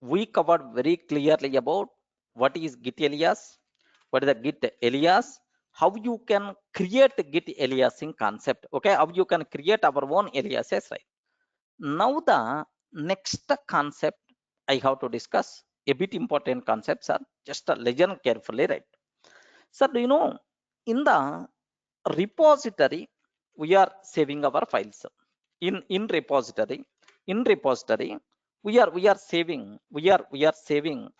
we covered very clearly about what is Git alias, what is the Git alias, how you can create Git aliasing concept. Okay, how you can create our own aliases, right? Now the next concept I have to discuss, a bit important concepts are just listen carefully, right? So do you know, in the repository we are saving our files. In repository, we are saving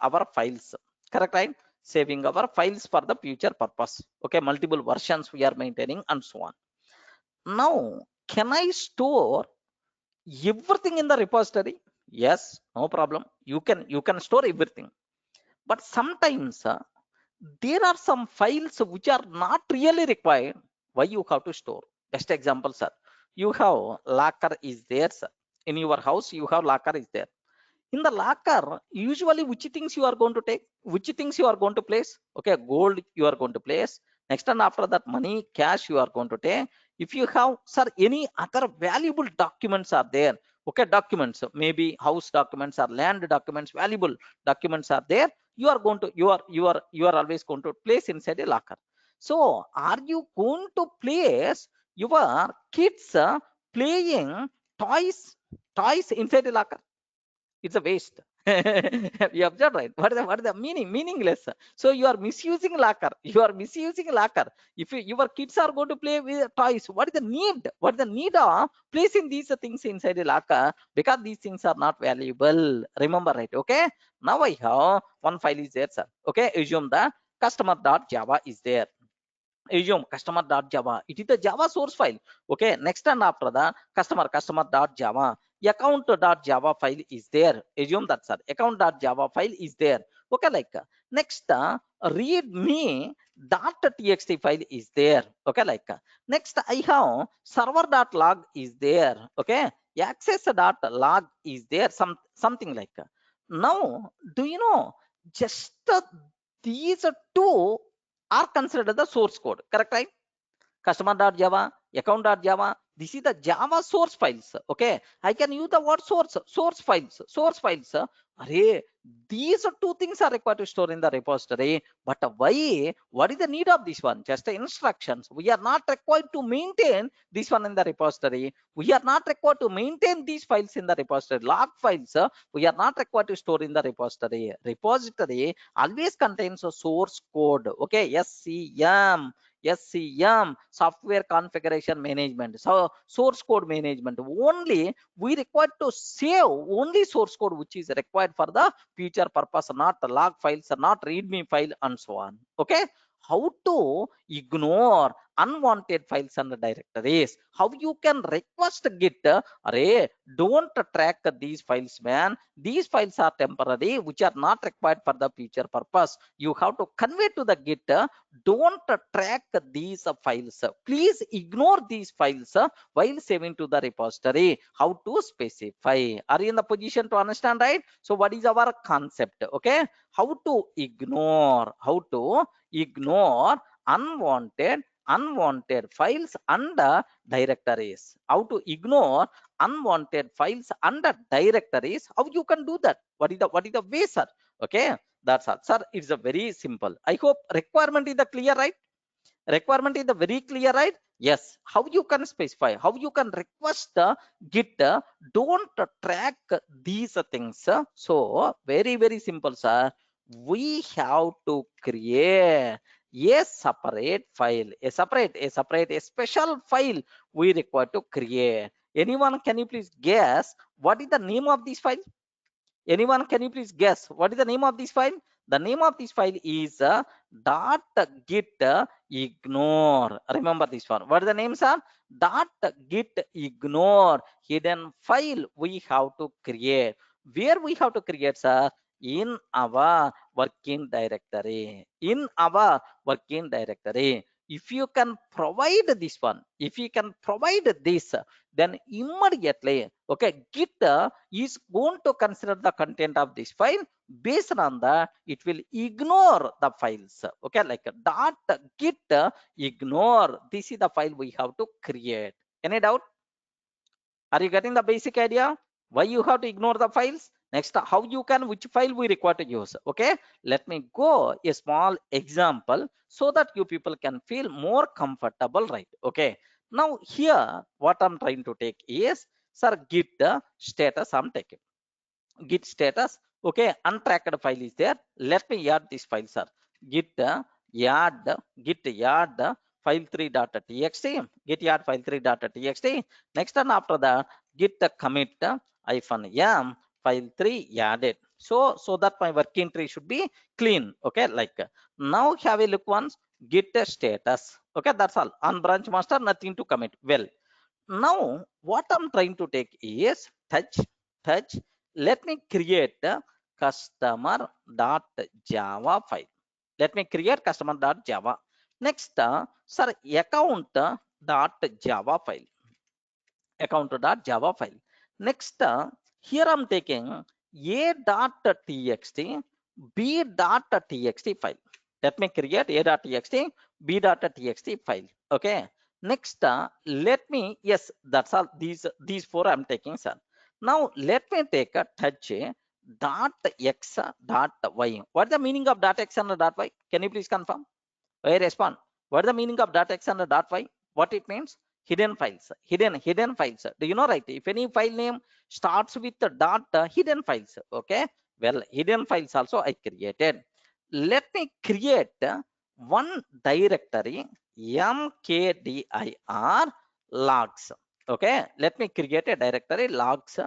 our files. Correct, right? Saving our files for the future purpose. Okay, multiple versions we are maintaining and so on. Now, can I store everything in the repository? Yes, no problem. You can store everything, but sometimes there are some files which are not really required. Why you have to store? Best example, sir. You have locker is there, sir. In your house, you have locker is there. In the locker, usually which things you are going to take, which things you are going to place. Okay, gold you are going to place. Next and after that, money, cash you are going to take. If you have, sir, any other valuable documents are there. Okay, documents, maybe house documents or land documents, valuable documents are there. You are going to, you are always going to place inside a locker. So, are you going to place your kids playing toys, toys inside a locker? It's a waste. You observe, right? What is the meaning? Meaningless. So you are misusing locker. You are misusing locker. If your kids are going to play with toys, what is the need? What is the need of placing these things inside the locker? Because these things are not valuable. Remember, right? Okay. Now I have one file is there, sir. Okay. Assume the customer.java is there. Assume customer.java. It is the Java source file. Okay. Next and after the customer.java, account.java file is there. Assume that, sir. Account.java file is there. Okay. Like next, readme.txt file is there. Okay. Like next, I have server.log is there. Okay. Access.log is there. Something like now, do you know just these two are considered the source code, correct, right? Customer.java, account.java, this is the Java source files. Okay, I can use the word source files. Array, these two things are required to store in the repository. But why? What is the need of this one? Just the instructions. We are not required to maintain this one in the repository. We are not required to maintain these files in the repository. Log files, we are not required to store in the repository. Repository always contains a source code. Okay, SCM, software configuration management. So source code management. Only we require to save only source code which is required for the future purpose, not the log files, not readme file, and so on. Okay. How to ignore unwanted files and directories? How you can request Git? Array, don't track these files, man. These files are temporary, which are not required for the future purpose. You have to convey to the Git, don't track these files. Please ignore these files while saving to the repository. How to specify? Are you in the position to understand, right? So what is our concept? Okay, how to ignore? How to ignore unwanted files under directories? How to ignore unwanted files under directories? How you can do that? What is the way, sir? Okay, that's all, sir. It's a very simple. I hope requirement is the clear, right? Requirement is the very clear, right? Yes. How you can specify? How you can request the Git? Don't track these things. So very simple, sir. We have to create a separate file, a special file we require to create. Anyone, can you please guess what is the name of this file? Anyone, can you please guess what is the name of this file? The name of this file is dot git ignore. Remember this one. What is the name, sir? Dot git ignore. Hidden file we have to create. Where we have to create, sir? In our working directory. In our working directory. If you can provide this one, if you can provide this, then immediately, okay, Git is going to consider the content of this file. Based on that, it will ignore the files. Okay, like dot git ignore. This is the file we have to create. Any doubt? Are you getting the basic idea? Why you have to ignore the files? Next, how you can, which file we require to use. Okay, let me go a small example so that you people can feel more comfortable, right? Okay, now here what I'm trying to take is, sir, git status I'm taking. Git status, okay, untracked file is there. Let me add this file, sir. Git add git add file3.txt, git add file3.txt. Next, and after that, git commit -m file3 added, so that my working tree should be clean. Okay, like now have a look once. Git status, okay, that's all. On branch master, nothing to commit. Well, now what I'm trying to take is touch. Let me create a customer.java file. Let me create customer.java. Next, sir, account.java file. Account.java file. Next, here I'm taking a.txt, b.txt file. Let me create a.txt, b.txt file. Okay, next, let me, yes, that's all. These four I'm taking, sir. Now let me take a touch dot x dot y. What the meaning of dot x and dot y? Can you please confirm? I respond. What is the meaning of dot x and dot y? What it means? Hidden files. Hidden files. Do you know, right? If any file name starts with the dot, hidden files. Okay. Well, hidden files also I created. Let me create one directory, mkdir logs. Okay. Let me create a directory logs.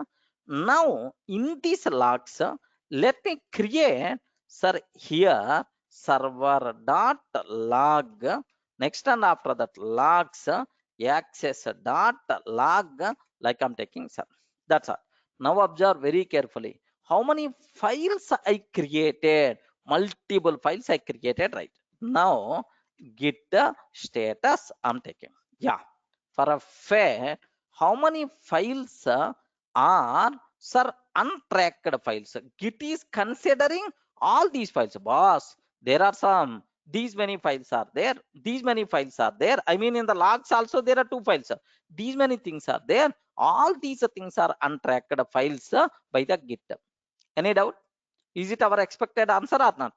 Now in these logs, let me create, sir, here server dot log. Next, and after that, logs access dot log, like I'm taking, sir. That's all. Now observe very carefully how many files I created. Multiple files I created, right? Now git status I'm taking. Yeah, for a fact, how many files are, sir, untracked files? Git is considering all these files, boss. There are some, these many files are there, these many files are there. I mean, in the logs also there are two files, these many things are there. All these things are untracked files by the git. Any doubt? Is it our expected answer or not?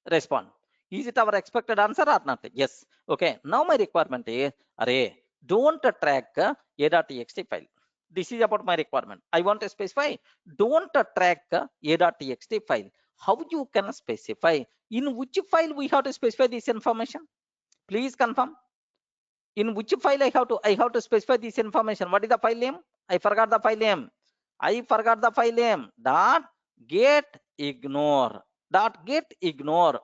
Respond. Is it our expected answer or not? Yes. Okay, now my requirement is, array, don't track a.txt file. This is about my requirement. I want to specify, don't track a.txt file. How you can specify? In which file we have to specify this information? Please confirm. In which file I have to specify this information? What is the file name? I forgot the file name. Dot get ignore.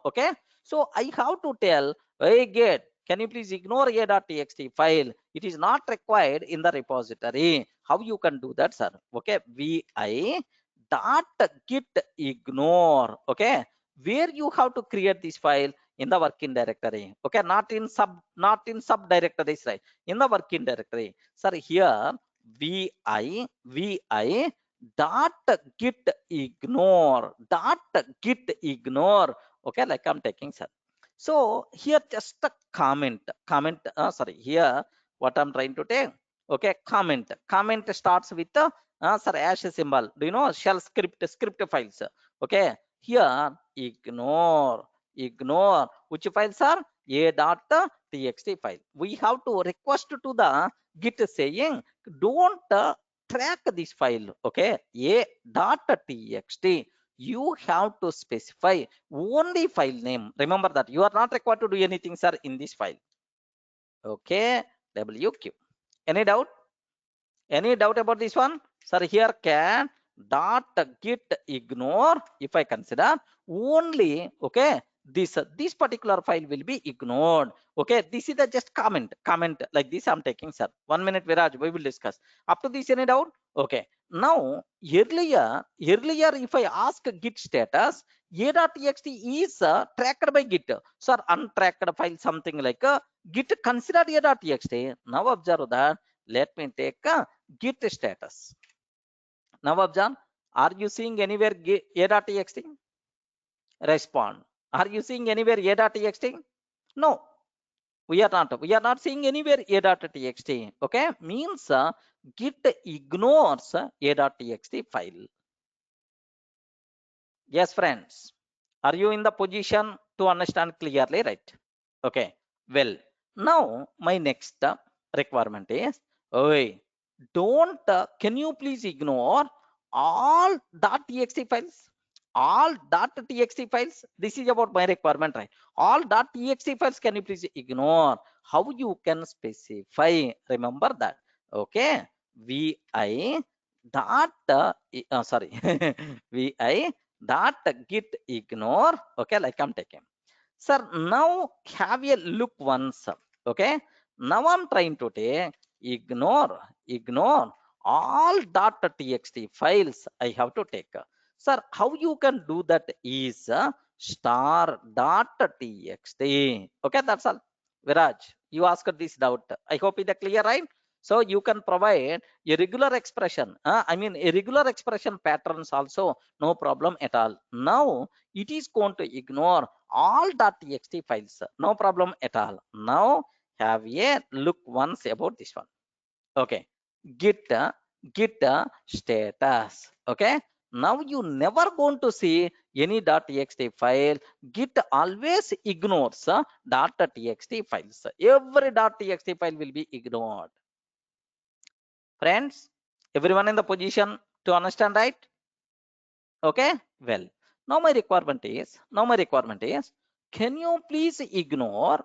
Okay, so I have to tell, hey get, can you please ignore a.txt file? It is not required in the repository. How you can do that, sir? Okay, vi dot git ignore. Okay, where you have to create this file? In the working directory. Okay, not in subdirectories, right? In the working directory, sir. Here vi dot git ignore. Okay, like I'm taking, sir. So here just a comment. Sorry, here what I'm trying to take. Okay, comment starts with the sir, hash symbol. Do you know shell script files? Okay, here ignore which files are a.txt file. We have to request to the git saying, don't track this file. Okay, a.txt. You have to specify only file name. Remember that you are not required to do anything, sir, in this file. Okay, wq. Any doubt? Any doubt about this one? Sir, here can dot git ignore. If I consider only, okay, this particular file will be ignored. Okay, this is the just comment like this I'm taking, sir. 1 minute, Viraj, we will discuss. Up to this, any doubt? Okay. Now earlier if I ask git status, a.txt is tracked by git. Sir, untracked file, something like git consider a.txt. Now observe that. Let me take git status. Now observe, are you seeing anywhere a.txt? Respond. Are you seeing anywhere a.txt? No, we are not seeing anywhere a.txt. Okay, means git ignores a.txt file. Yes, friends. Are you in the position to understand clearly, right? Okay. Well, now my next requirement is, oh, don't, can you please ignore all .txt files? All .txt files. This is about my requirement, right? All .txt files, can you please ignore? How you can specify? Remember that. Okay. Vi dot, sorry, vi dot git ignore. Okay, like I'm taking. Sir, now have a look once. Okay. Now I'm trying to take ignore all .txt files I have to take. Sir, how you can do that is star .txt. Okay, that's all. Viraj, you asked this doubt. I hope it is clear, right? So you can provide a regular expression. I mean, a regular expression patterns also, no problem at all. Now it is going to ignore all .txt files, no problem at all. Now have a look once about this one. Okay, git git status. Okay, now you never going to see any .txt file. Git always ignores .txt files. Every .txt file will be ignored. Friends, everyone in the position to understand, right? Okay, well, now my requirement is, can you please ignore,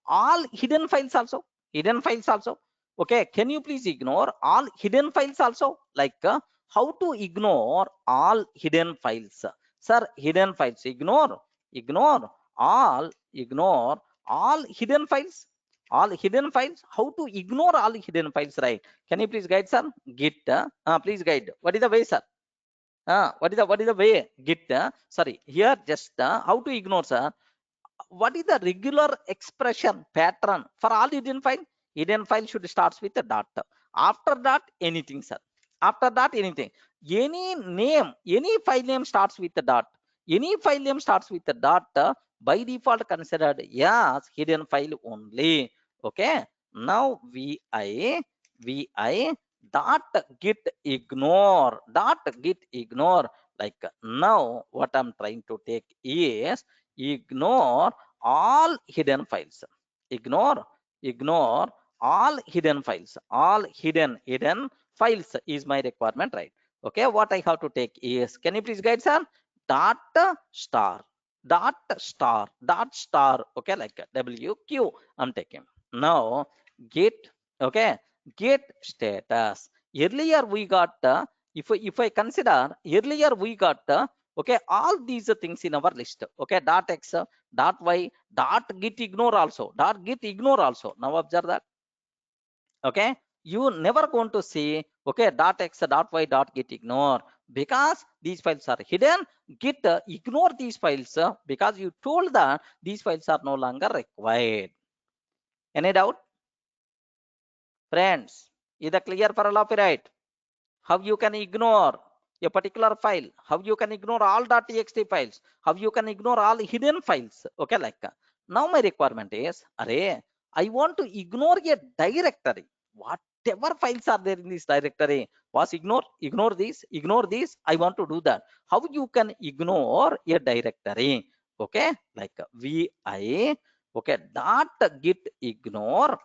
all hidden files also? Hidden files also. Okay, can you please ignore all hidden files also? Like how to ignore all hidden files? Sir, hidden files, ignore all hidden files. All hidden files. How to ignore all hidden files, right? Can you please guide, sir? Git, please guide. What is the way, sir? What is the way? Git, sorry, here just how to ignore, sir. What is the regular expression pattern for all hidden file? Hidden file should starts with a dot. After that, anything, sir. After that, anything. Any name, any file name starts with a dot. Any file name starts with a dot, by default considered as hidden file only. Okay. Now vi dot git ignore. Like now, what I'm trying to take is ignore all hidden files. Ignore all hidden files. All hidden files is my requirement, right? Okay, what I have to take is, can you please guide, sir? Dot star dot star. Okay, like WQ I'm taking. Now git, okay, git status. Earlier we got if I consider, earlier we got okay, all these things in our list. Okay, dot x, dot y, dot git ignore also, now observe that. Okay, you never going to see, okay, dot x, dot y, dot git ignore, because these files are hidden. Git ignore these files because you told that these files are no longer required. Any doubt, friends? Is that clear for all of you, right? How you can ignore a particular file, how you can ignore all .txt files, how you can ignore all hidden files. Okay, like now my requirement is, array, I want to ignore a directory. Whatever files are there in this directory was ignore these. I want to do that. How you can ignore a directory? Okay, like vi, okay, dot git ignore.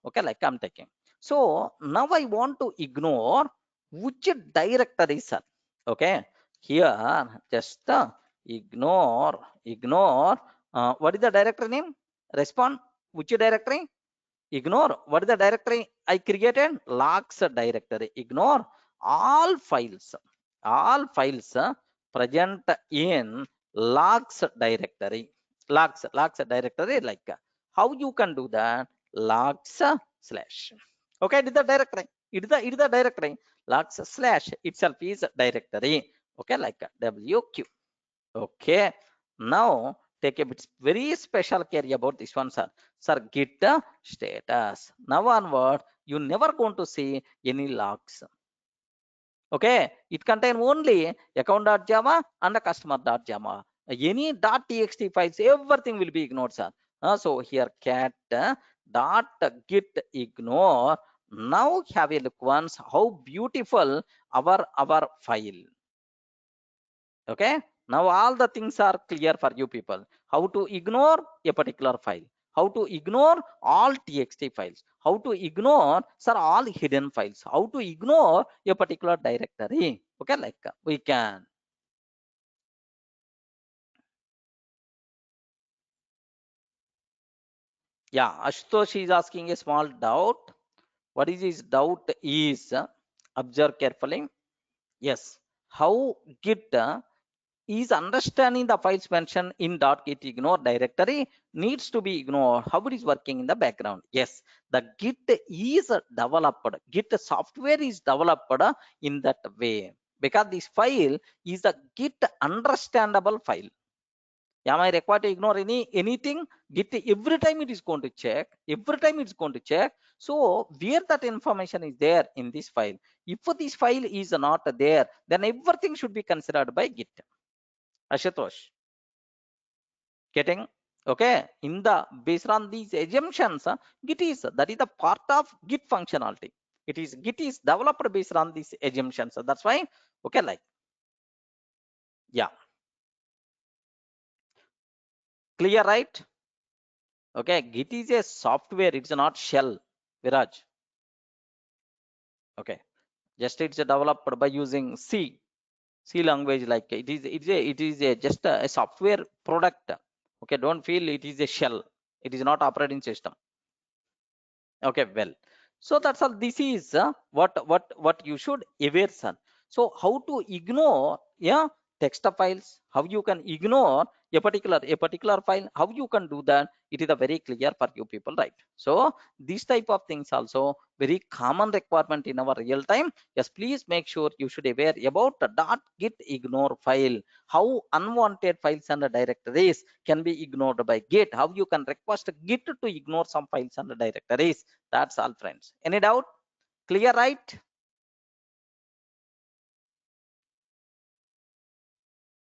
Okay, like I'm taking. So now I want to ignore which directory, sir. Okay, here just ignore. What is the directory name? Respond. Which directory? Ignore. What is the directory I created? Logs directory. Ignore all files. All files present in logs directory. Logs directory, like how you can do that? Logs slash. Okay, it is the directory. It is the directory. Logs slash itself is directory. Okay, like WQ. Okay, now take a bit very special care about this one, sir. Sir, git status. Now onward, you never going to see any logs. Okay, it contain only account.java and a customer.java. Any .txt files, everything will be ignored, sir. So here cat dot git ignore. Now have a look once how beautiful our file. Okay, now all the things are clear for you people. How to ignore a particular file, how to ignore all txt files, how to ignore sir all hidden files, how to ignore a particular directory. Okay, like we can. Yeah, Ashutosh is asking a small doubt. What is his doubt is observe carefully. Yes, how Git is understanding the files mentioned in .git ignore directory needs to be ignored. How it is working in the background. Yes, the Git is developed. Git software is developed in that way because this file is a Git understandable file. Am I required to ignore anything? Git every time it is going to check. Every time it's going to check. So where that information is there in this file. If this file is not there, then everything should be considered by Git. Ashutosh, getting okay? In the based on these assumptions, Git is that is the part of Git functionality. It is Git is developed based on these assumptions. That's why okay, like yeah, clear, right? Okay, Git is a software, it's not shell, Viraj. Okay, just it's developed by using C language, like it is a just a software product. Okay, don't feel it is a shell, it is not operating system. Okay, well, so that's all. This is what you should aware, son. So how to ignore text files, how you can ignore a particular file, how you can do that, it is a very clear for you people, right? So these type of things also very common requirement in our real time. Yes, please make sure you should aware about the .git ignore file, how unwanted files and directories can be ignored by Git, how you can request Git to ignore some files and directories. That's all, friends. Any doubt? Clear, right?